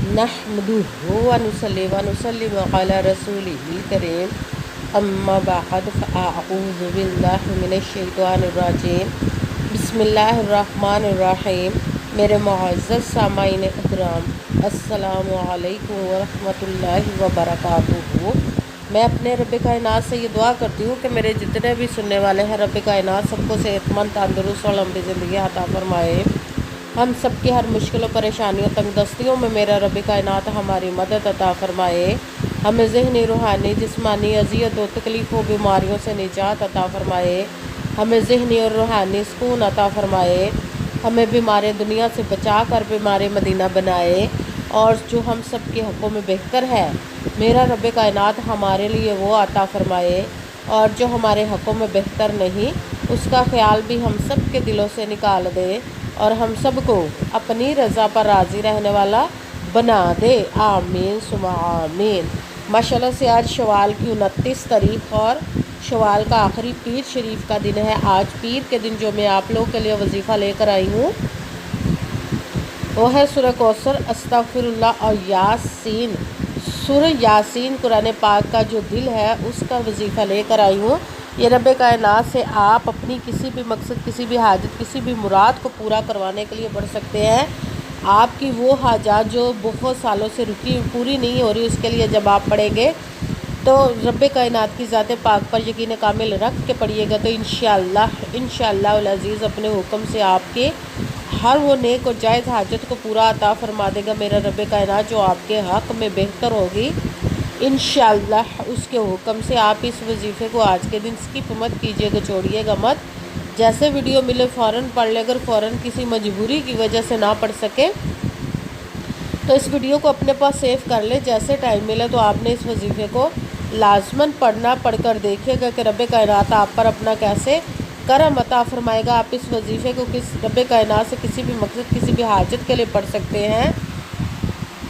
नहमदुहु व नुसल्ली व नुसल्लिमु अला रसूलिहिल करीम अम्मा बअद फ़अऊज़ु बिल्लाहि मिनश शैतानिर रजीम बिस्मिल्लाहिर रहमानिर रहीम। मेरे मुअज़्ज़ज़ सामाईन इकराम अस्सलामु अलैकुम व रहमतुल्लाहि व बरकातुहू। मैं अपने रब कायनात से ये दुआ करती हूँ कि मेरे जितने भी सुनने वाले हैं रब कायनात सबको सेहतमंद तंदुरुस्त और लंबी ज़िंदगी अता फरमाए। हम सब की हर मुश्किलों परेशानियों तंगदस्तियों में मेरा रब कायनात हमारी मदद अता फरमाए। हमें ज़हनी रूहानी जिस्मानी अज़ियत और तकलीफ़ों बीमारियों से निजात अता फरमाए। हमें ज़हनी और रूहानी सुकून अता फरमाए। हमें बीमार दुनिया से बचा कर बीमार मदीना बनाए। और जो हम सब के हक़ों में बेहतर है मेरा रब कायनात हमारे लिए वो अता फरमाए। और जो हमारे हक़ों में बेहतर नहीं उसका ख़्याल भी हम सब के दिलों से निकाल दे और हम सब को अपनी रज़ा पर राज़ी रहने वाला बना दे। आमीन सुमा आमीन। माशाल्लाह से आज शवाल की 29 तारीख़ और शवाल का आखिरी पीर शरीफ का दिन है। आज पीर के दिन जो मैं आप लोगों के लिए वजीफ़ा लेकर आई हूँ वो है सूरह कौसर, अस्तगफिरुल्लाह और यासीन। सूरह यासीन कुरान पाक का जो दिल है उसका वजीफ़ा लेकर आई हूँ। ये रब कायनात से आप अपनी किसी भी मकसद किसी भी हाजत किसी भी मुराद को पूरा करवाने के लिए पढ़ सकते हैं। आपकी वो हाजात जो बहुत सालों से रुकी पूरी नहीं हो रही उसके लिए जब आप पढ़ेंगे तो रब कायनात की ज़ात पाक पर यकीन कामिल रख के पढ़िएगा तो इंशाअल्लाह अल अज़ीज़ अपने हुक्म से आपके हर वो नेक और जायज़ हाजत को पूरा अता फरमा देगा मेरा रब कायनात। जो आपके हक़ में बेहतर होगी इंशाअल्लाह उसके हुक्म से आप इस वजीफ़े को आज के दिन स्किप मत कीजिएगा, छोड़िएगा मत। जैसे वीडियो मिले फ़ौरन पढ़ ले। अगर फ़ौरन किसी मजबूरी की वजह से ना पढ़ सके तो इस वीडियो को अपने पास सेव कर ले। जैसे टाइम मिले तो आपने इस वजीफ़े को लाजमन पढ़ना। पढ़कर देखिएगा कि रब कायनात आप पर अपना कैसे करम अता फरमाएगा। आप इस वजीफ़े को किस रब कायनात से किसी भी मकसद किसी भी हाजत के लिए पढ़ सकते हैं।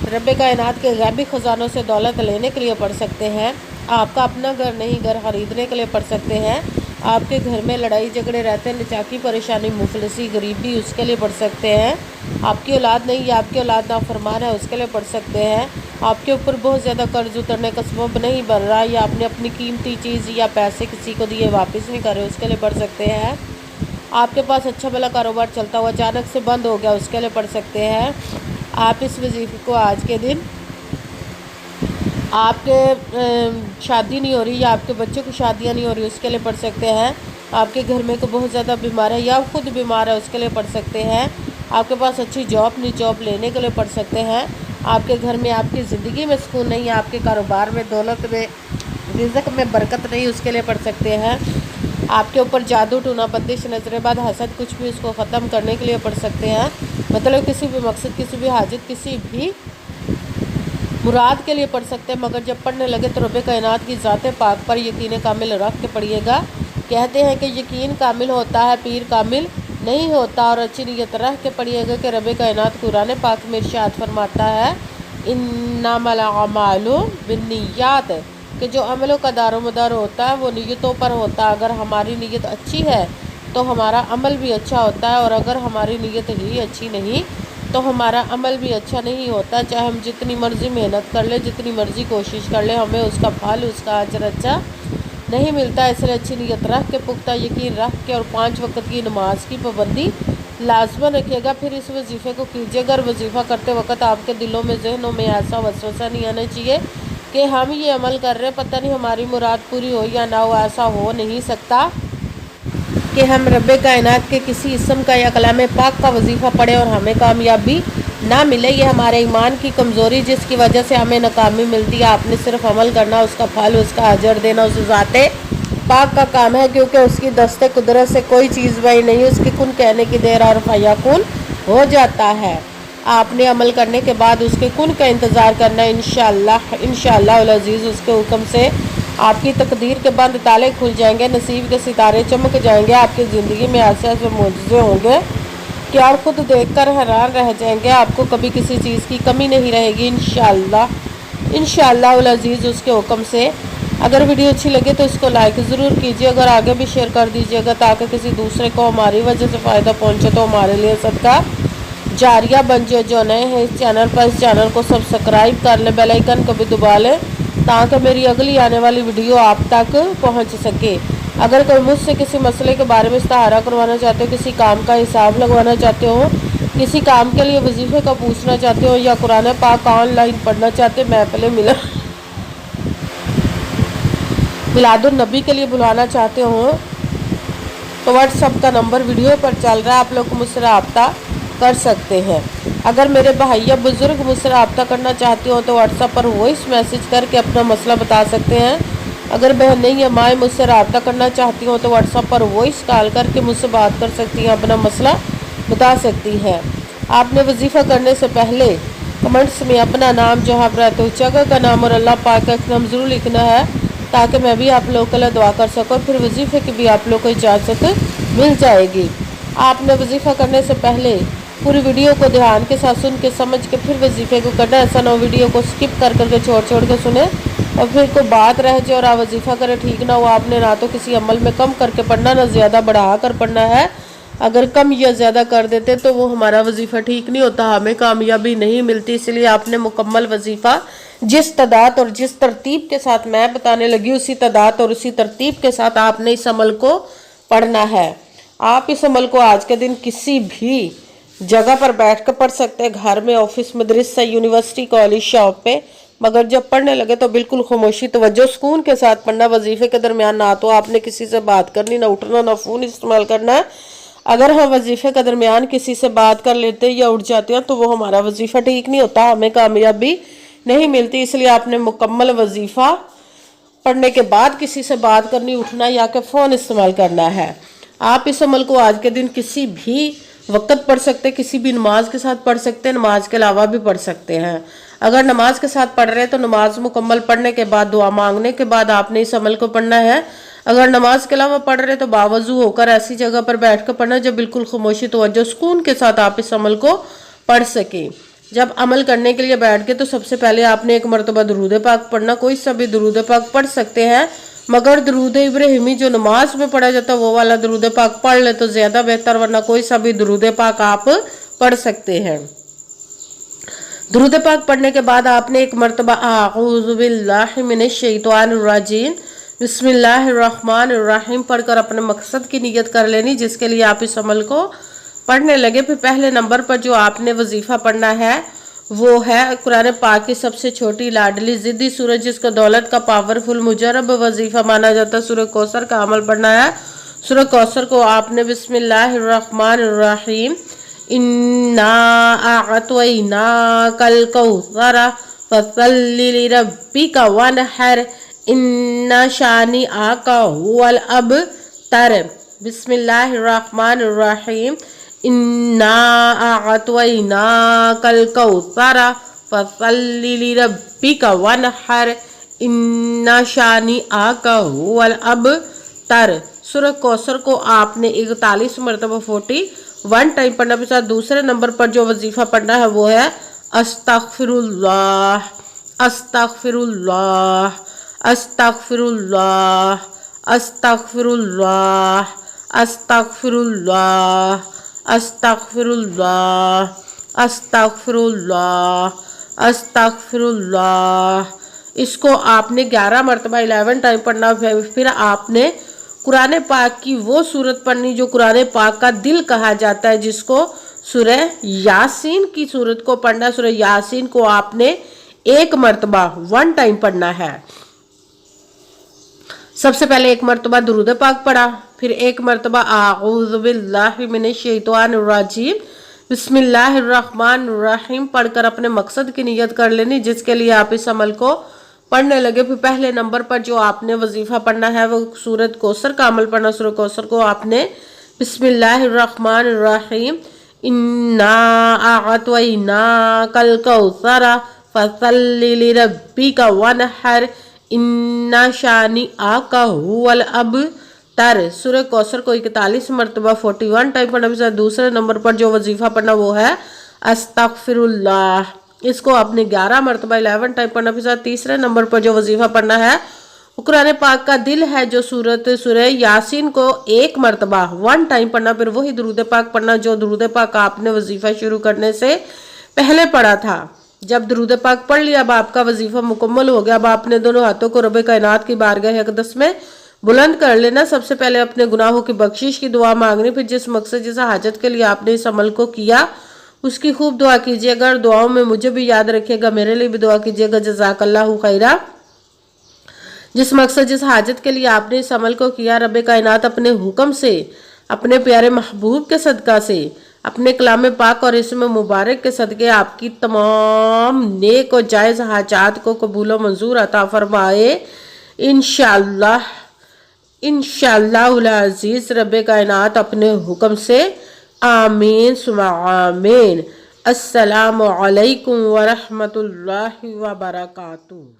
रब कायनात के गैबी ख़जानों से दौलत लेने के लिए पढ़ सकते हैं। आपका अपना घर नहीं घर ख़रीदने के लिए पढ़ सकते हैं। आपके घर में लड़ाई झगड़े रहते हैं निचाकी परेशानी मुफलिसी गरीबी उसके लिए पढ़ सकते हैं। आपकी औलाद नहीं या आपकी औलाद नाफरमान है उसके लिए पढ़ सकते हैं। आपके ऊपर बहुत ज़्यादा कर्ज उतरने का सबब नहीं बन रहा या आपने अपनी कीमती चीज़ या पैसे किसी को दिए वापस नहीं कर रहे उसके लिए पढ़ सकते हैं। आपके पास अच्छा भला कारोबार चलता हुआ अचानक से बंद हो गया उसके लिए पढ़ सकते हैं। आप इस वजीफ़े को आज के दिन आपके शादी नहीं हो रही या आपके बच्चों की शादियां नहीं हो रही उसके लिए पढ़ सकते हैं। आपके घर में कोई बहुत ज़्यादा बीमार है या खुद बीमार है उसके लिए पढ़ सकते हैं। आपके पास अच्छी जॉब नहीं जॉब लेने के लिए पढ़ सकते हैं। आपके घर में आपकी ज़िंदगी में सुकून नहीं है आपके कारोबार में दौलत में रिज़्क़ में बरकत नहीं उसके लिए पढ़ सकते हैं। आपके ऊपर जादू टूना बंदिश नजरेबाद हसद कुछ भी उसको ख़त्म करने के लिए पढ़ सकते हैं। मतलब किसी भी मकसद किसी भी हाजत किसी भी मुराद के लिए पढ़ सकते हैं। मगर जब पढ़ने लगे तो रब कायनात की ज़ात पाक पर यकीन कामिल रख के पढ़िएगा। कहते हैं कि यकीन कामिल होता है पीर कामिल नहीं होता। और अच्छी नीयत रख के पढ़िएगा कि रब कायनात कुरान पाक में इरशाद फरमाता है इन्नमल अमालु बिन्नियात कि जो अमलों का दारोमदार होता है वो नीयतों पर होता है। अगर हमारी नीयत अच्छी है तो हमारा अमल भी अच्छा होता है और अगर हमारी नीयत ही अच्छी नहीं तो हमारा अमल भी अच्छा नहीं होता। चाहे हम जितनी मर्ज़ी मेहनत कर ले जितनी मर्ज़ी कोशिश कर ले हमें उसका फल उसका अजर अच्छा नहीं मिलता। इसलिए अच्छी नीयत रख के पुख्ता यकीन रख के और 5 वक्त की नमाज की पाबंदी लाजमन रखिएगा। फिर इस वजीफ़े को कीजिएगा। और वजीफ़ा करते वक्त आपके दिलों में जहनों में ऐसा वसवसा नहीं आना चाहिए कि हम ये अमल कर रहे हैं पता नहीं हमारी मुराद पूरी हो या ना हो। ऐसा हो नहीं सकता कि हम रब कायनात के किसी इसम का या कलाम पाक का वजीफ़ा पढ़े और हमें कामयाबी ना मिले। ये हमारे ईमान की कमज़ोरी जिसकी वजह से हमें नाकामी मिलती है। आपने सिर्फ अमल करना उसका फल उसका अजर देना उस ज़ात पाक का काम है क्योंकि उसकी दस्ते कुदरत से कोई चीज़ वही नहीं उसकी कुन कहने की देर और फयाकुन हो जाता है। आपने अमल करने के बाद उसके कुन का इंतज़ार करना इंशाअल्लाह अल अज़ीज़ उसके हुक्म से आपकी तकदीर के बंद ताले खुल जाएंगे नसीब के सितारे चमक जाएंगे। आपकी ज़िंदगी में ऐसे ऐसे मुआज़े होंगे कि आप खुद देखकर हैरान रह जाएंगे। आपको कभी किसी चीज़ की कमी नहीं रहेगी इंशाअल्लाह अल अज़ीज़ उसके हुक्म से। अगर वीडियो अच्छी लगे तो इसको लाइक ज़रूर कीजिए। अगर आगे भी शेयर कर दीजिएगा ताकि किसी दूसरे को हमारी वजह से फ़ायदा पहुँचे तो हमारे लिए सदका जारिया बन जाए। जो नए हैं इस चैनल को सब्सक्राइब कर ले, बेल आइकन को भी दबा ले ताकि मेरी अगली आने वाली वीडियो आप तक पहुंच सके। अगर कोई मुझसे किसी मसले के बारे में इस्ताहारा करवाना चाहते हो, किसी काम का हिसाब लगवाना चाहते हो, किसी काम के लिए वजीफे का पूछना चाहते हो या कुरान पाक ऑनलाइन पढ़ना चाहते हो, महफिल मिलादुन नबी के लिए बुलाना चाहते हो तो व्हाट्सअप का नंबर वीडियो पर चल रहा है, आप लोग मुझसे रब्ता कर सकते हैं। अगर मेरे भाई या बुज़ुर्ग मुझसे रब्ता करना चाहते हो तो व्हाट्सअप पर वॉइस मैसेज करके अपना मसला बता सकते हैं। अगर बहनें या माएँ मुझसे रब्ता करना चाहती हो तो व्हाट्सअप पर वॉइस कॉल करके मुझसे बात कर सकती हैं, अपना मसला बता सकती हैं। आपने वजीफ़ा करने से पहले कमेंट्स में अपना नाम, जहाँ आप रहते हो जगह का नाम और अल्लाह पाक का नाम ज़रूर लिखना है ताकि मैं भी आप लोगों के लिए दुआ कर सकूँ और फिर वजीफ़े की भी आप लोग को इजाज़त मिल जाएगी। आपने वजीफ़ा करने से पहले पूरी वीडियो को ध्यान के साथ सुन के समझ के फिर वजीफ़े को करना। ऐसा ना हो वीडियो को स्किप कर करके छोड़ के सुने और फिर कोई बात रह जाए और आप वजीफ़ा करें, ठीक ना हो। आपने ना तो किसी अमल में कम करके पढ़ना, ना ज़्यादा बढ़ा कर पढ़ना है। अगर कम या ज़्यादा कर देते तो वो हमारा वजीफ़ा ठीक नहीं होता, हमें कामयाबी नहीं मिलती। इसलिए आपने मुकम्मल वजीफ़ा जिस तादाद और जिस तरतीब के साथ मैं बताने लगी उसी तादाद और उसी तरतीब के साथ आपने इस अमल को पढ़ना है। आप इस अमल को आज के दिन किसी भी जगह पर बैठ कर पढ़ सकते हैं, घर में, ऑफिस, मदरसा, यूनिवर्सिटी, कॉलेज, शॉप पे। मगर जब पढ़ने लगे तो बिल्कुल खामोशी, तवज्जो, सुकून के साथ पढ़ना। वजीफे के दरमियान ना तो आपने किसी से बात करनी, ना उठना, ना फ़ोन इस्तेमाल करना है। अगर हम वजीफे के दरमियान किसी से बात कर लेते हैं या उठ जाते हैं तो वो हमारा वजीफा ठीक नहीं होता, हमें कामयाबी नहीं मिलती। इसलिए आपने मुकम्मल वजीफा पढ़ने के बाद किसी से बात करनी, उठना या कि फ़ोन इस्तेमाल करना है। आप इस अमल को आज के दिन किसी भी वक्त पढ़ सकते हैं, किसी भी नमाज के साथ पढ़ सकते हैं, नमाज के अलावा भी पढ़ सकते हैं। अगर नमाज के साथ पढ़ रहे हैं तो नमाज मुकम्मल पढ़ने के बाद, दुआ मांगने के बाद आपने इस अमल को पढ़ना है। अगर नमाज के अलावा पढ़ रहे तो बावजू होकर ऐसी जगह पर बैठ कर पढ़ना जब बिल्कुल खामोशी, तवज्जो, सुकून के साथ आप इस अमल को पढ़ सकें। जब अमल करने के लिए बैठ के तो सबसे पहले आपने एक मरतबा दुरूद पाक पढ़ना। कोई सा भी दुरूद पाक पढ़ सकते हैं, मगर दुरूद इब्राहिमी जो नमाज में पढ़ा जाता है वो वाला दुरूद पाक पढ़ ले तो ज़्यादा बेहतर, वरना कोई सा भी दुरूद पाक आप पढ़ सकते हैं। दुरूद पाक पढ़ने के बाद आपने एक मरतबा आऊज़ु बिल्लाहि मिनश शैतानिर रजीम बिस्मिल्लाहिर रहमानिर रहीम पढ़कर अपने मकसद की नियत कर लेनी, जिसके लिए आप इस अमल को पढ़ने लगे। फिर पहले नंबर पर जो आपने वजीफ़ा पढ़ना है वो है कुरान पाक की सबसे छोटी लाडली ज़िद्दी सूरज, जिसको दौलत का पावरफुल मुजरब वजीफ़ा माना जाता है। सूरह कौसर का अमल पढ़ना है। सूरह कौसर को आपने बिस्मिल्लाहिर रहमानिर रहीम इन्ना अअतैना कल कौसर फसल्लि लिरब्बिका वनहर इन्ना शानी आका हुवल अबतर बिस्मिल्लाहिर रहमानिर रहीम इन्ना अअतैना कल कौसर फसल्लि लिरब्बिका वनहर इन्ना शानी आका हुवल अबतर। सूरह कौसर को आपने 41 मरतबा 41 टाइम पढ़ना के साथ दूसरे नंबर पर जो वजीफा पढ़ना है वो है अस्तगफिरुल्लाह अस्तगफिरुल्लाह अस्तगफिरुल्लाह अस्तगफिरुल्लाह अस्तगफिरुल्लाह अस्तगफिरुल्लाह अस्तगफिरुल्लाह अस्तगफिरुल्लाह। इसको आपने 11 मरतबा 11 टाइम पढ़ना। फिर आपने कुरान पाक की वो सूरत पढ़नी जो कुरान पाक का दिल कहा जाता है, जिसको सूरह यासीन की सूरत को पढ़ना। सूरह यासीन को आपने 1 मरतबा 1 टाइम पढ़ना है। सबसे पहले 1 मरतबा दुरूद पाक पढ़ा, फिर 1 मरतबा आऊज़ु बिल्लाहि मिनश शैतानिर रजीम बिस्मिल्लाहिर रहमानिर रहीम पढ़कर अपने मकसद की नियत कर लेनी, जिसके लिए आप इस अमल को पढ़ने लगे। फिर पहले नंबर पर जो आपने वजीफा पढ़ना है वो सूरत कौसर का अमल पढ़ना। सूरत कौसर को आपने बिस्मिल्लाहिर रहमानिर रहीम इन्ना अअतैना कल कौसर फसल्लि लिरब्बिका वनहर इन्ना शानी आका हुवल अबतर। सूरह कौसर को 41 मरतबा 41 टाइम पढ़ना। दूसरे नंबर पर जो वजीफा पढ़ना वो है अस्तगफिरुल्लाह। इसको आपने 11 मरतबा 11 टाइम पढ़ना। फिर तीसरे नंबर पर जो वजीफा पढ़ना है وہ قرآن پاک کا دل ہے جو سورہ یاسین کو 1 مرتبہ 1 ٹائم پڑھنا، پھر وہی درود پاک پڑھنا جو درود پاک آپ نے وظیفہ شروع کرنے سے پہلے پڑھا تھا۔ جب درود پاک پڑھ لیا، اب آپ کا وظیفہ مکمل ہو گیا، اب آپ نے دونوں ہاتھوں کو رب کائنات کی بارگاہ اقدس میں بلند کر لینا۔ سب سے پہلے اپنے گناہوں کی بخشش کی دعا مانگنی، پھر جس مقصد جس حاجت کے لیے آپ نے اس عمل کو کیا اس کی خوب دعا کیجیے گا، اور دعاؤں میں مجھے بھی یاد رکھیے گا، میرے لیے بھی دعا کیجیے گا۔ جزاک اللہ خیرہ۔ جس مقصد جس حاجت کے لیے آپ نے اس عمل کو کیا، رب کائنات اپنے حکم سے، اپنے پیارے محبوب کے صدقہ سے، اپنے کلام پاک اور اسم مبارک کے صدقے آپ کی تمام نیک و جائز حاجات کو قبول و منظور عطا فرمائے انشاءاللہ العزیز رب کائنات اپنے حکم سے، آمین ثم آمین۔ السلام علیکم ورحمۃ اللہ وبرکاتہ۔